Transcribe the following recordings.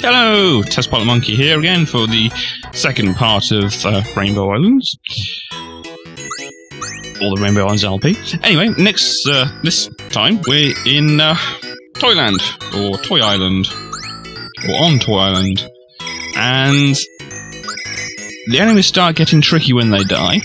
Hello, Test Pilot Monkey here again for the second part of Rainbow Islands. Or the Rainbow Islands LP. Anyway, this time we're in Toyland, or Toy Island, or on Toy Island. And the enemies start getting tricky when they die,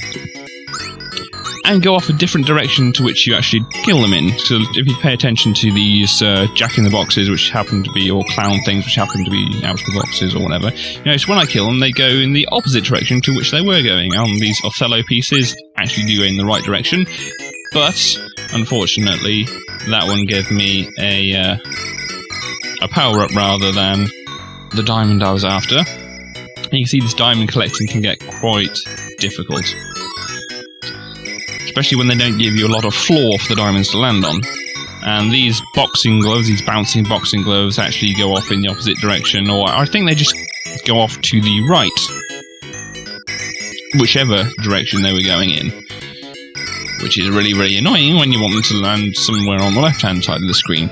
and go off a different direction to which you actually kill them in. So if you pay attention to these jack-in-the-boxes, which happen to be, or clown things, which happen to be out of the boxes or whatever, you know, so when I kill them, they go in the opposite direction to which they were going. These Othello pieces actually do go in the right direction, but unfortunately, that one gave me a power-up rather than the diamond I was after. And you can see this diamond collecting can get quite difficult, especially when they don't give you a lot of floor for the diamonds to land on. And these boxing gloves, these bouncing boxing gloves, actually go off in the opposite direction, or I think they just go off to the right, whichever direction they were going in, which is really, really annoying when you want them to land somewhere on the left-hand side of the screen.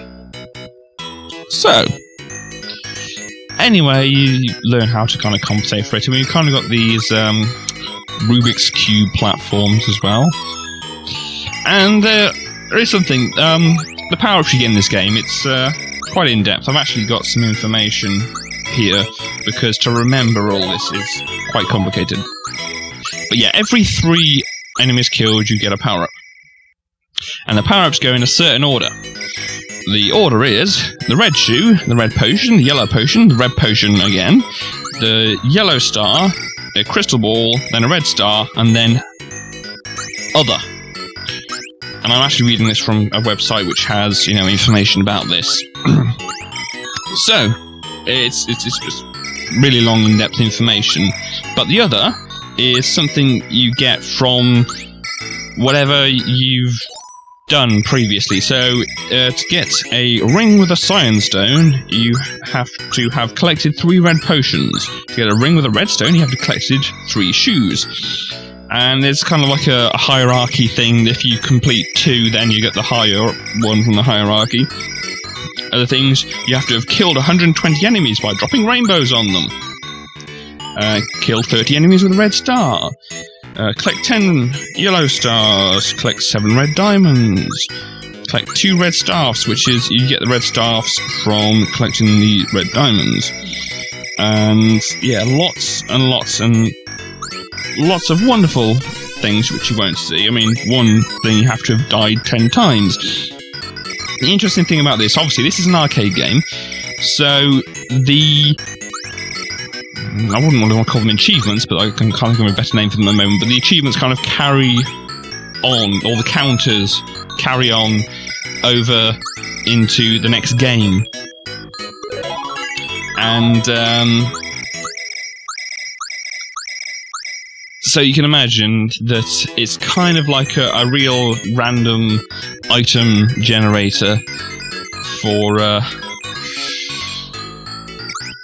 So, anyway, you learn how to kind of compensate for it. I mean, you've kind of got these Rubik's Cube platforms as well. And there is something, the power-ups you get in this game, it's quite in-depth. I've actually got some information here, because to remember all this is quite complicated. But yeah, every 3 enemies killed, you get a power-up. And the power-ups go in a certain order. The order is the red shoe, the red potion, the yellow potion, the red potion again, the yellow star, a crystal ball, then a red star, and then other. And I'm actually reading this from a website which has, you know, information about this. So, it's just really long, in-depth information. But the other is something you get from whatever you've done previously. So, to get a ring with a cyan stone, you have to have collected 3 red potions. To get a ring with a red stone, you have to have collected 3 shoes. And it's kind of like a hierarchy thing. If you complete 2, then you get the higher one from the hierarchy. Other things, you have to have killed 120 enemies by dropping rainbows on them. Kill 30 enemies with a red star. Collect 10 yellow stars. Collect 7 red diamonds. Collect 2 red staffs, which is, you get the red staffs from collecting the red diamonds. And, yeah, lots and lots and lots of wonderful things which you won't see. I mean, one thing, you have to have died 10 times. The interesting thing about this, obviously, this is an arcade game, so I wouldn't want to call them achievements, but I can kind of give them a better name for them at the moment, but the achievements kind of carry on, or the counters carry on over into the next game. And, so you can imagine that it's kind of like a real random item generator for,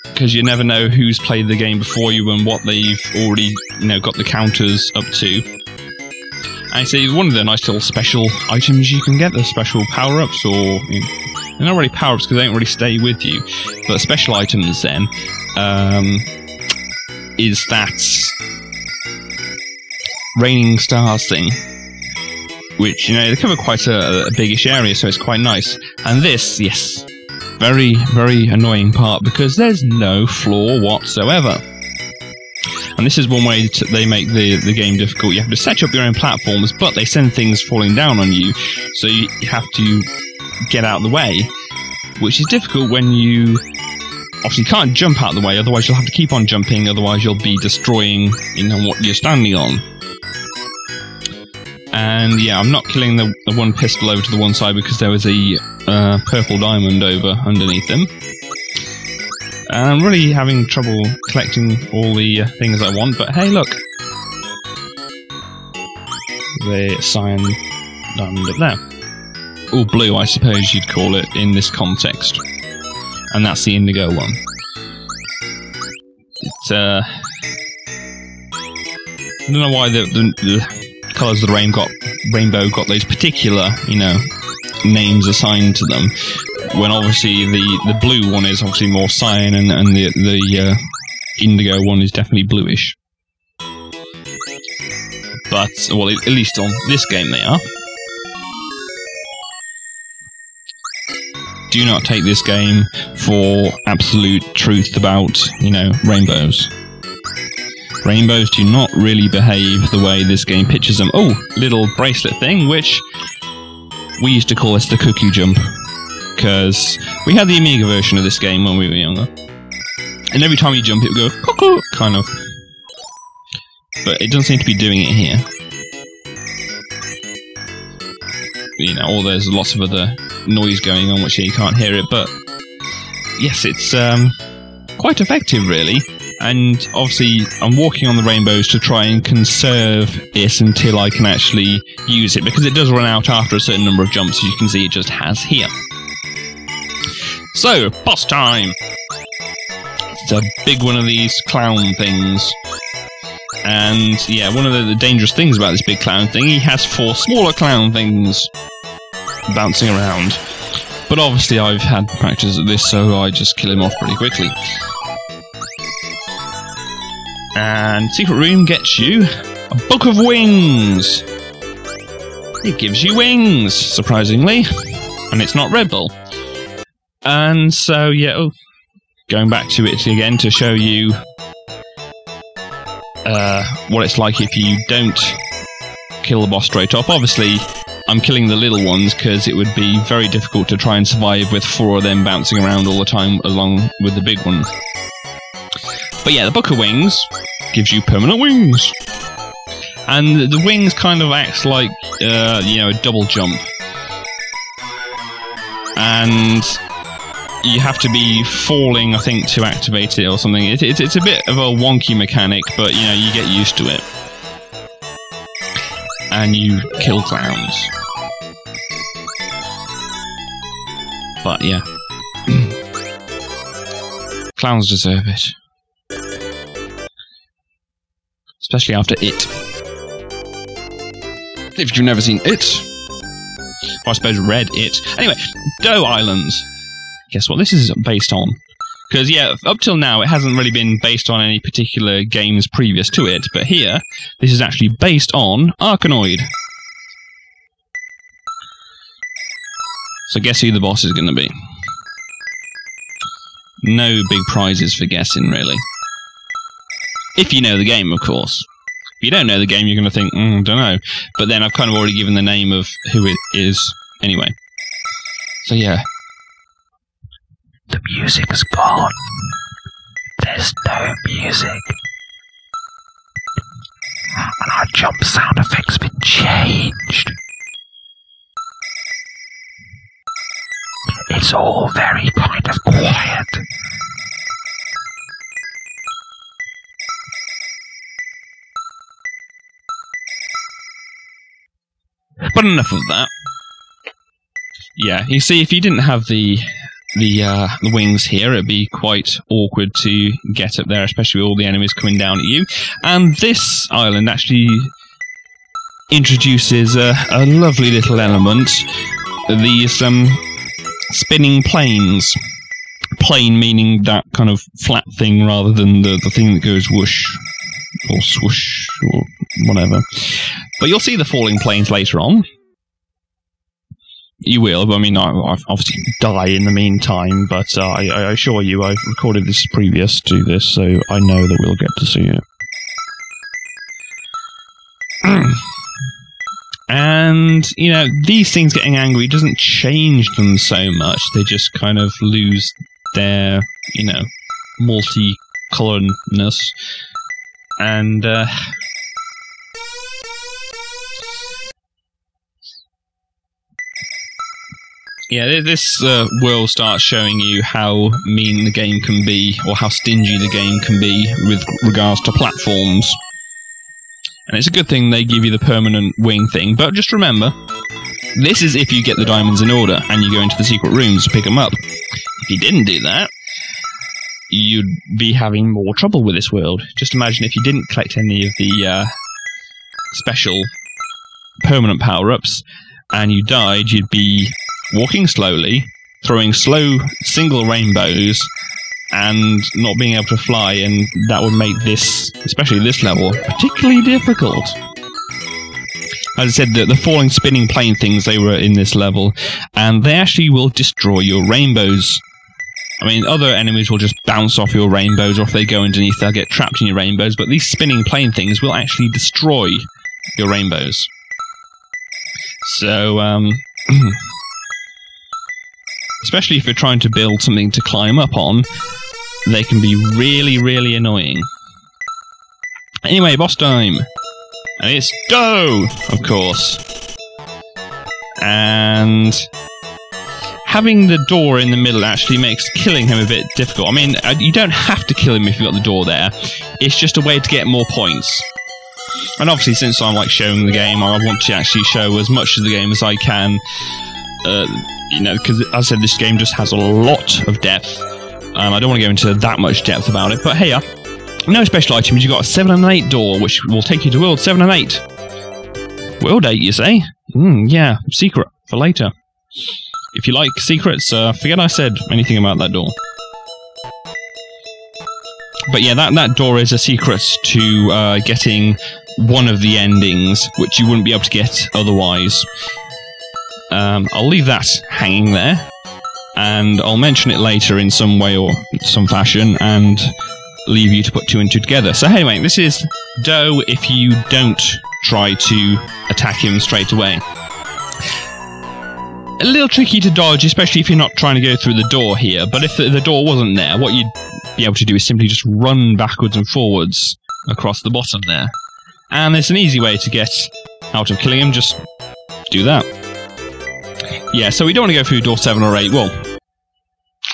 because you never know who's played the game before you and what they've already, you know, got the counters up to. And I see one of the nice little special items you can get, the special power-ups, or, you know, they're not really power-ups because they don't really stay with you, but special items then, is that raining stars thing, which, you know, they cover quite a biggish area, so it's quite nice. And this, yes, very, very annoying part, because there's no floor whatsoever. And this is one way they make the game difficult. You have to set up your own platforms, but they send things falling down on you, so you have to get out of the way, which is difficult when you obviously can't jump out of the way, otherwise you'll have to keep on jumping, otherwise you'll be destroying, you know, what you're standing on. And yeah, I'm not killing the one pistol over to the one side because there was a purple diamond over underneath them. And I'm really having trouble collecting all the things I want, but hey, look! The cyan diamond up there. Or blue, I suppose you'd call it in this context. And that's the indigo one. It's, I don't know why the colours of the rainbow got those particular, you know, names assigned to them. when obviously the blue one is obviously more cyan, and the indigo one is definitely bluish. But, well, at least on this game they are. Do not take this game for absolute truth about, you know, rainbows. Rainbows do not really behave the way this game pictures them. Oh, little bracelet thing, which we used to call this the cuckoo jump, because we had the Amiga version of this game when we were younger. And every time you jump, it would go cuckoo, kind of. But it doesn't seem to be doing it here. You know, or there's lots of other noise going on which you can't hear it, but yes, it's quite effective, really. And obviously, I'm walking on the rainbows to try and conserve it until I can actually use it, because it does run out after a certain number of jumps, as you can see it just has here. So, boss time! It's a big one of these clown things. And, yeah, one of the dangerous things about this big clown thing, he has 4 smaller clown things bouncing around. But obviously I've had practice at this, so I just kill him off pretty quickly. And secret room gets you a book of wings. It gives you wings, surprisingly. And it's not Red Bull. And so, yeah, going back to it again to show you what it's like if you don't kill the boss straight off. Obviously, I'm killing the little ones because it would be very difficult to try and survive with 4 of them bouncing around all the time along with the big one. But yeah, the Book of Wings gives you permanent wings. And the wings kind of acts like, you know, a double jump. And you have to be falling, I think, to activate it or something. It's a bit of a wonky mechanic, but, you know, you get used to it. And you kill clowns. But, yeah. Clowns deserve it. Especially after It. If you've never seen It. Or I suppose read It. Anyway, Dough Islands. Guess what this is based on? Because, yeah, up till now it hasn't really been based on any particular games previous to it, but here, this is actually based on Arkanoid. So guess who the boss is going to be? No big prizes for guessing, really. If you know the game, of course. If you don't know the game, you're going to think, don't know. But then I've kind of already given the name of who it is anyway. So, yeah. The music is gone. There's no music. And our jump sound effects have been changed. It's all very kind of quiet. But enough of that. Yeah, you see, if you didn't have the wings here, it'd be quite awkward to get up there, especially with all the enemies coming down at you. And this island actually introduces a lovely little element. These spinning planes. Plane meaning that kind of flat thing rather than the thing that goes whoosh or swoosh or whatever. But you'll see the falling planes later on. You will, I mean, I obviously die in the meantime, but I assure you I've recorded this previous to this, so I know that we'll get to see it. And, you know, these things getting angry doesn't change them so much, they just kind of lose their, you know, multicoloredness. And, yeah, this world starts showing you how mean the game can be, or how stingy the game can be with regards to platforms. And it's a good thing they give you the permanent wing thing, but just remember, this is if you get the diamonds in order, and you go into the secret rooms to pick them up. If you didn't do that, you'd be having more trouble with this world. Just imagine if you didn't collect any of the special permanent power-ups, and you died, you'd be walking slowly throwing slow single rainbows and not being able to fly, and that would make this, especially this level, particularly difficult. As I said, the falling spinning plane things, they were in this level, and they actually will destroy your rainbows. I mean, other enemies will just bounce off your rainbows, or if they go underneath, they'll get trapped in your rainbows, but these spinning plane things will actually destroy your rainbows. So, especially if you're trying to build something to climb up on, they can be really, really annoying. Anyway, boss time! And it's Doe, of course. And having the door in the middle actually makes killing him a bit difficult. I mean, you don't have to kill him if you've got the door there. It's just a way to get more points. And obviously, since I'm like showing the game, I want to actually show as much of the game as I can. You know, because as I said, this game just has a lot of depth. I don't want to go into that much depth about it, but hey, no special items. You've got a 7 and 8 door, which will take you to World 7 and 8. World 8, you say? Yeah, secret for later. If you like secrets, forget I said anything about that door. But yeah, that door is a secret to getting one of the endings, which you wouldn't be able to get otherwise. I'll leave that hanging there, and I'll mention it later in some way or some fashion, and leave you to put 2 and 2 together. So anyway, this is Doe if you don't try to attack him straight away. A little tricky to dodge, especially if you're not trying to go through the door here, but if the door wasn't there, what you'd be able to do is simply just run backwards and forwards across the bottom there. And there's an easy way to get out of killing him, just do that. Yeah, so we don't want to go through door 7 or 8, well,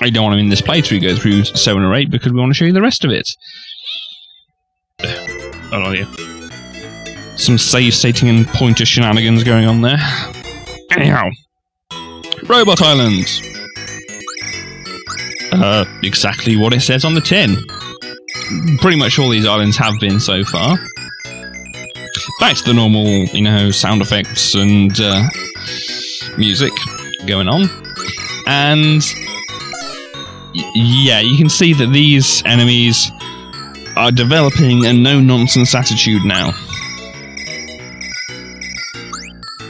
I don't want to in this playthrough go through 7 or 8 because we want to show you the rest of it. Oh yeah. Some save stating and pointer shenanigans going on there. Anyhow. Robot Island. Exactly what it says on the tin. Pretty much all these islands have been so far. Back to the normal, you know, sound effects and music going on. And yeah, you can see that these enemies are developing a no-nonsense attitude now.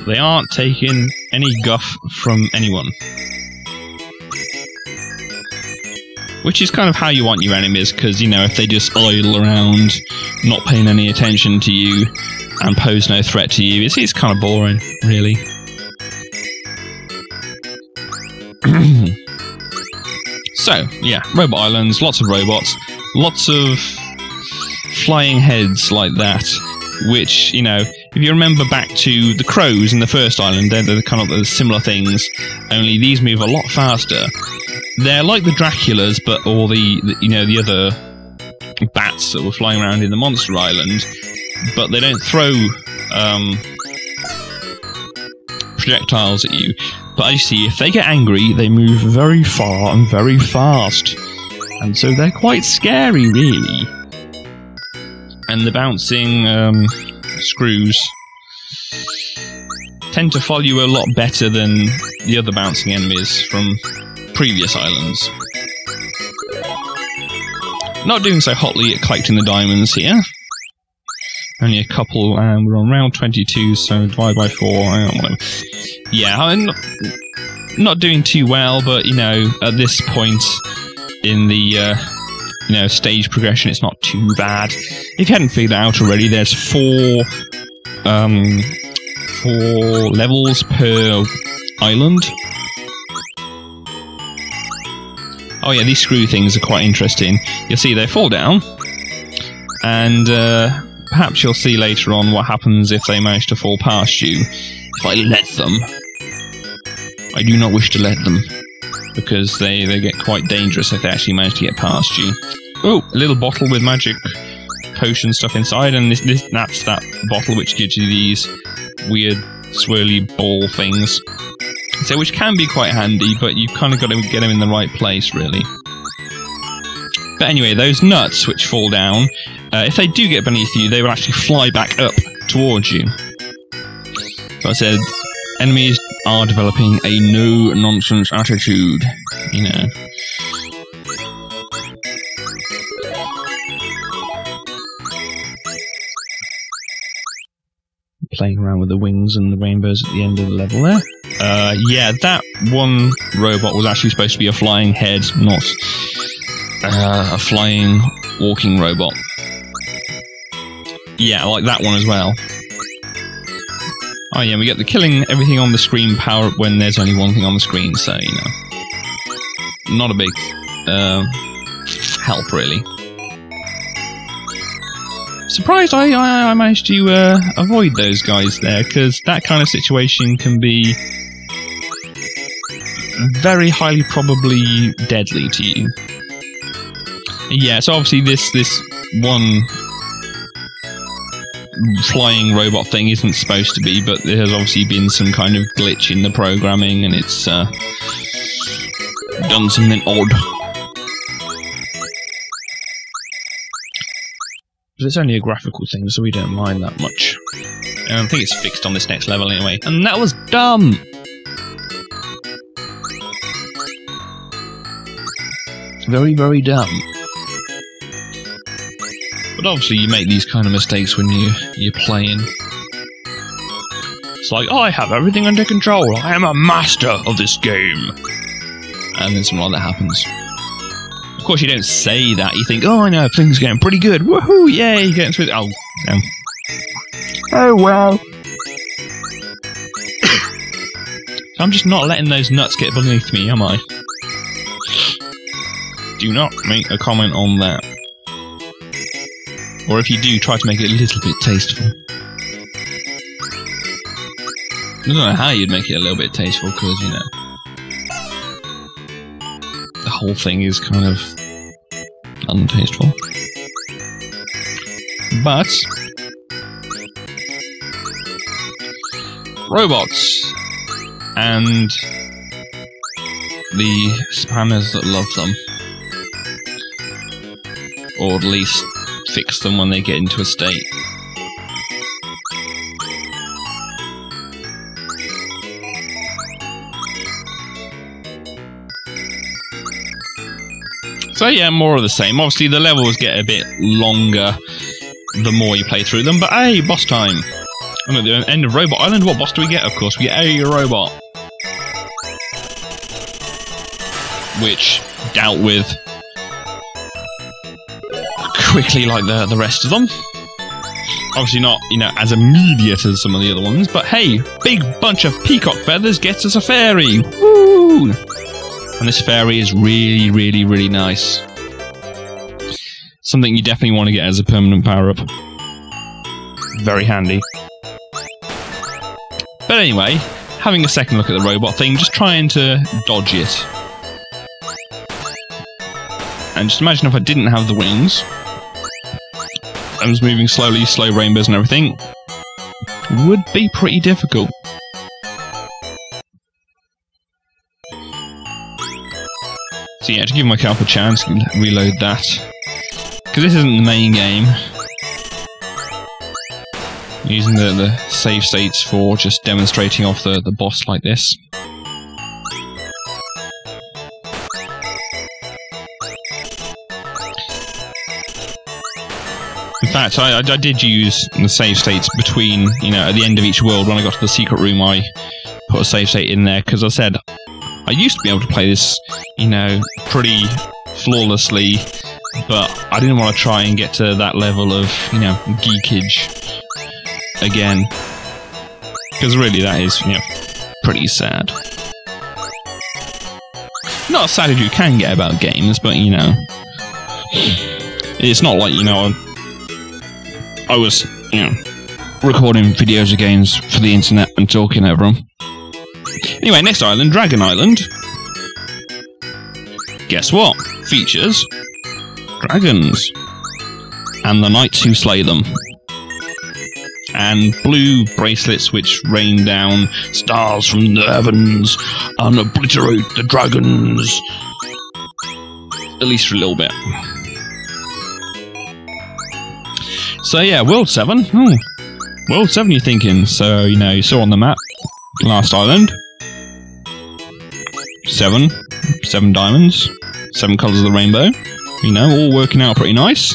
They aren't taking any guff from anyone. Which is kind of how you want your enemies, because, you know, if they just idle around, not paying any attention to you, and pose no threat to you, it's kind of boring, really. So, yeah, Robot Islands, lots of robots, lots of flying heads like that, which, you know, if you remember back to the crows in the first island, they're kind of the similar things, only these move a lot faster. They're like the Draculas, but or the other bats that were flying around in the Monster Island, but they don't throw projectiles at you. But as you see, if they get angry, they move very far and very fast, and so they're quite scary, really. And the bouncing screws tend to follow you a lot better than the other bouncing enemies from previous islands. Not doing so hotly at collecting the diamonds here. Only a couple, and we're on round 22, so divide by 4. I don't know. Yeah, I'm not doing too well, but, you know, at this point in the, you know, stage progression, it's not too bad. If you hadn't figured it out already, there's 4 levels per island. Oh yeah, these screw things are quite interesting. You'll see they fall down, and perhaps you'll see later on what happens if they manage to fall past you. If I let them. I do not wish to let them, because they get quite dangerous if they actually manage to get past you. Oh, a little bottle with magic potion stuff inside, and that's that bottle which gives you these weird swirly ball things. So, which can be quite handy, but you've kind of got to get them in the right place, really. But anyway, those nuts which fall down, if they do get beneath you, they will actually fly back up towards you. So I said, enemies are developing a no-nonsense attitude, you know. Playing around with the wings and the rainbows at the end of the level there. Yeah, that one robot was actually supposed to be a flying head, not a flying walking robot. Yeah, I like that one as well. Oh yeah, we get the killing everything on the screen power up when there's only one thing on the screen, so, you know. Not a big help, really. Surprised I managed to avoid those guys there, because that kind of situation can be very highly probably deadly to you. Yeah, so obviously this one flying robot thing isn't supposed to be, but there has obviously been some kind of glitch in the programming, and it's done something odd. But it's only a graphical thing, so we don't mind that much. And I think it's fixed on this next level anyway. And that was dumb! Very, very dumb. But obviously you make these kind of mistakes when you're playing. It's like, oh, I have everything under control. I am a master of this game. And then something like that happens. Of course, you don't say that. You think, oh, I know, things are going pretty good. Woohoo, yay, getting through. Oh, damn. Oh, well. So I'm just not letting those nuts get beneath me, am I? Do not make a comment on that. Or if you do, try to make it a little bit tasteful. I don't know how you'd make it a little bit tasteful, because, you know, the whole thing is kind of untasteful. But robots and the spammers that love them, or at least fix them when they get into a state. So yeah, more of the same. Obviously the levels get a bit longer the more you play through them, but hey, boss time! And at the end of Robot Island, what boss do we get? Of course, we get a robot. Which dealt with quickly like the rest of them. Obviously not, you know, as immediate as some of the other ones, but hey, big bunch of peacock feathers gets us a fairy! Woo! And this fairy is really, really, really nice. Something you definitely want to get as a permanent power-up. Very handy. But anyway, having a second look at the robot thing, just trying to dodge it. And just imagine if I didn't have the wings, I was moving slowly, slow rainbows and everything, would be pretty difficult. So yeah, to give myself a chance, reload that. Because this isn't the main game. I'm using the save states for just demonstrating off the boss like this. In fact, I did use the save states between, you know, at the end of each world. When I got to the secret room, I put a save state in there, because I said I used to be able to play this, you know, pretty flawlessly, but I didn't want to try and get to that level of, you know, geekage again. Because really that is, you know, pretty sad. Not as sad as you can get about games, but, you know, it's not like, you know, I was, you know, recording videos of games for the internet and talking over them. Anyway, next island, Dragon Island. Guess what? Features dragons. And the knights who slay them. And blue bracelets which rain down stars from the heavens and obliterate the dragons. At least for a little bit. So yeah, World 7. World 7 you're thinking. So, you know, you saw on the map, last island. 7 diamonds, 7 colours of the rainbow. You know, all working out pretty nice.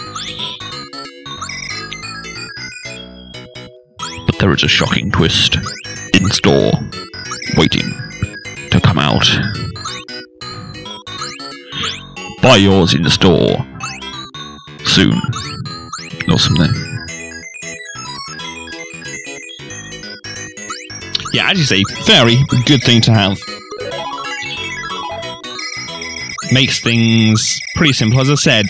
But there is a shocking twist in store, waiting to come out. Buy yours in the store soon, or something. Yeah, as you say, very good thing to have. Makes things pretty simple. As I said,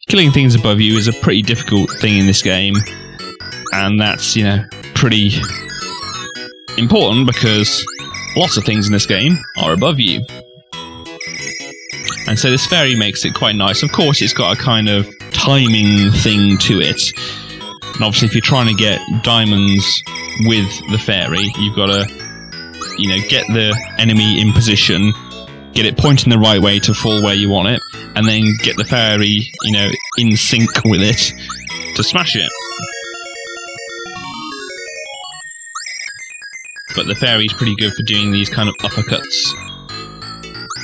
killing things above you is a pretty difficult thing in this game, and that's, you know, pretty important because lots of things in this game are above you. And so this fairy makes it quite nice. Of course, it's got a kind of timing thing to it. And obviously, if you're trying to get diamonds with the fairy, you've got to, you know, get the enemy in position, get it pointing the right way to fall where you want it, and then get the fairy, you know, in sync with it to smash it. But the fairy's pretty good for doing these kind of uppercuts,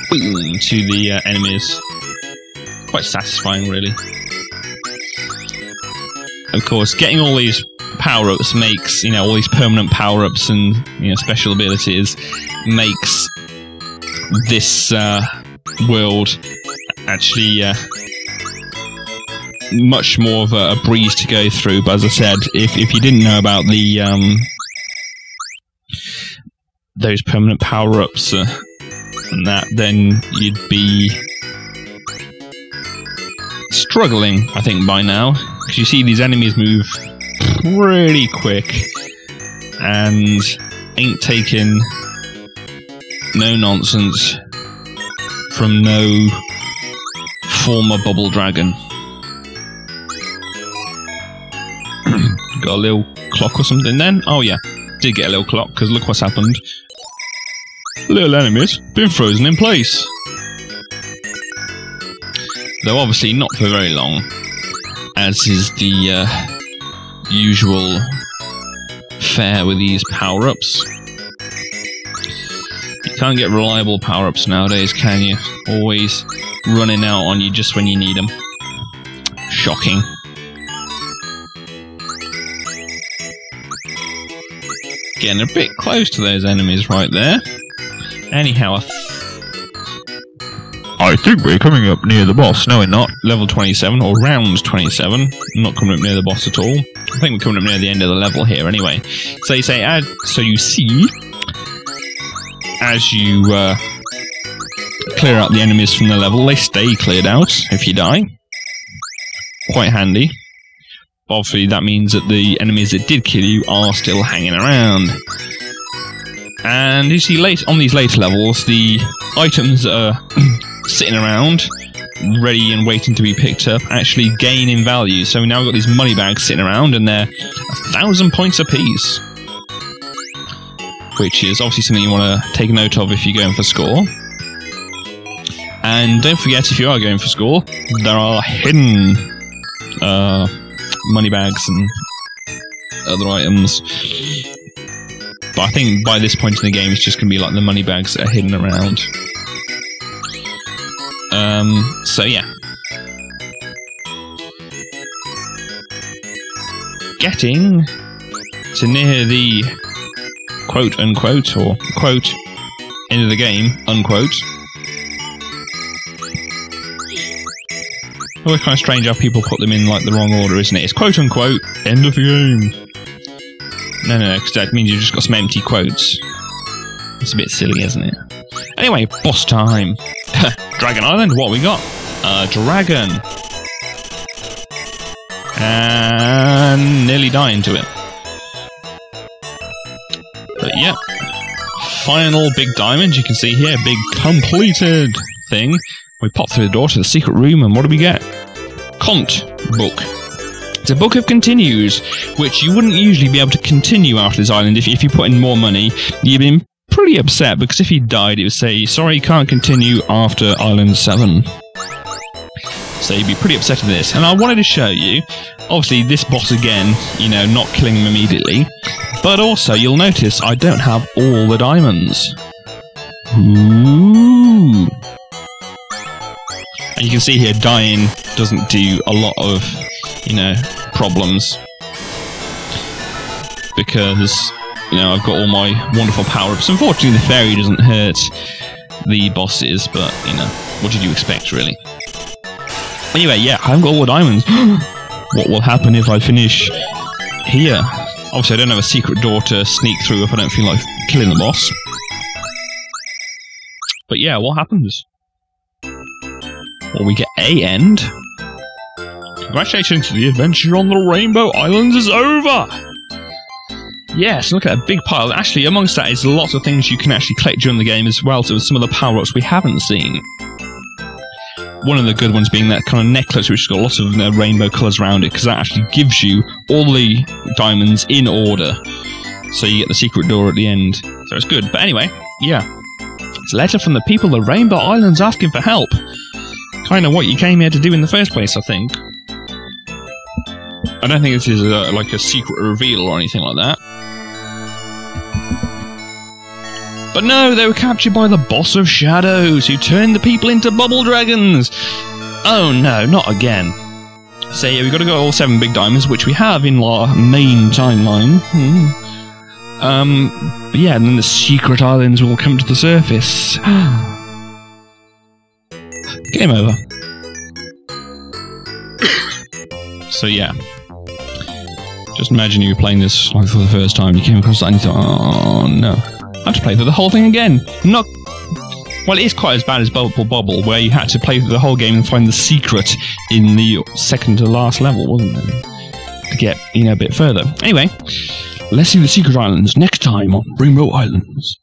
boom, to the enemies. Quite satisfying, really. Of course, getting all these power-ups makes, you know, all these permanent power-ups and, you know, special abilities makes this world actually much more of a breeze to go through. But as I said, if you didn't know about the those permanent power-ups and that, then you'd be struggling, I think, by now. Because you see these enemies move pretty quick and ain't taking no nonsense from no former bubble dragon. Got a little clock or something then? Oh yeah, did get a little clock, because look what's happened. Little enemies been frozen in place. Though obviously not for very long, as is the usual fare with these power-ups. You can't get reliable power-ups nowadays, can you? Always running out on you just when you need them. Shocking. Getting a bit close to those enemies right there. Anyhow, I think we're coming up near the boss. No, we're not. Level 27, or round 27. Not coming up near the boss at all. I think we're coming up near the end of the level here anyway. So you say, so you see, as you clear out the enemies from the level, they stay cleared out if you die. Quite handy. Obviously, that means that the enemies that did kill you are still hanging around. And you see, on these later levels, the items that are sitting around, ready and waiting to be picked up, actually gain in value. So now we've got these money bags sitting around, and they're 1,000 points apiece. Which is obviously something you want to take note of if you're going for score. And don't forget, if you are going for score, there are hidden money bags and other items. But I think by this point in the game, it's just going to be like the money bags that are hidden around. So yeah. Getting to near the quote-unquote, or quote, end of the game, unquote. Always kind of strange how people put them in like the wrong order, isn't it? It's quote-unquote, end of the game. No, because that means you've just got some empty quotes. It's a bit silly, isn't it? Anyway, boss time. Dragon Island, what we got? A dragon. And nearly dying to it. But yeah. Final big diamond, you can see here, big completed thing. We pop through the door to the secret room, and what do we get? Cont book. It's a book of continues, which you wouldn't usually be able to continue after this island. If you put in more money, you'd be pretty upset, because if you died, it would say, sorry, you can't continue after Island 7. So you'd be pretty upset with this. And I wanted to show you, obviously, this boss again, you know, not killing him immediately. But also, you'll notice I don't have all the diamonds. Ooh. And you can see here, dying doesn't do a lot of, problems. Because, I've got all my wonderful power-ups. Unfortunately, the fairy doesn't hurt the bosses, but, what did you expect, really? Anyway, yeah, I haven't got all the diamonds. What will happen if I finish here? Obviously, I don't have a secret door to sneak through if I don't feel like killing the boss. But yeah, what happens? Well, we get a end. Congratulations, the adventure on the Rainbow Islands is over! Yes, look at a big pile. Actually, amongst that is lots of things you can actually collect during the game as well, so some of the power-ups we haven't seen. One of the good ones being that kind of necklace which has got lots of rainbow colours around it, because that actually gives you all the diamonds in order. So you get the secret door at the end. So it's good. But anyway, yeah. It's a letter from the people of the Rainbow Islands asking for help. Kind of what you came here to do in the first place, I think. I don't think this is like a secret reveal or anything like that. But no, they were captured by the Boss of Shadows, who turned the people into bubble dragons. Oh no, not again. So yeah, we've got to go all 7 big diamonds, which we have in our main timeline. But yeah, and then the secret islands will come to the surface. Game over. So yeah. Just imagine you were playing this like for the first time, you came across that and you thought, oh no. I had to play through the whole thing again. Not... Well, it is quite as bad as Bubble Bobble, where you had to play through the whole game and find the secret in the second to last level, wasn't it? To get, a bit further. Anyway, let's see the secret islands next time on Rainbow Islands.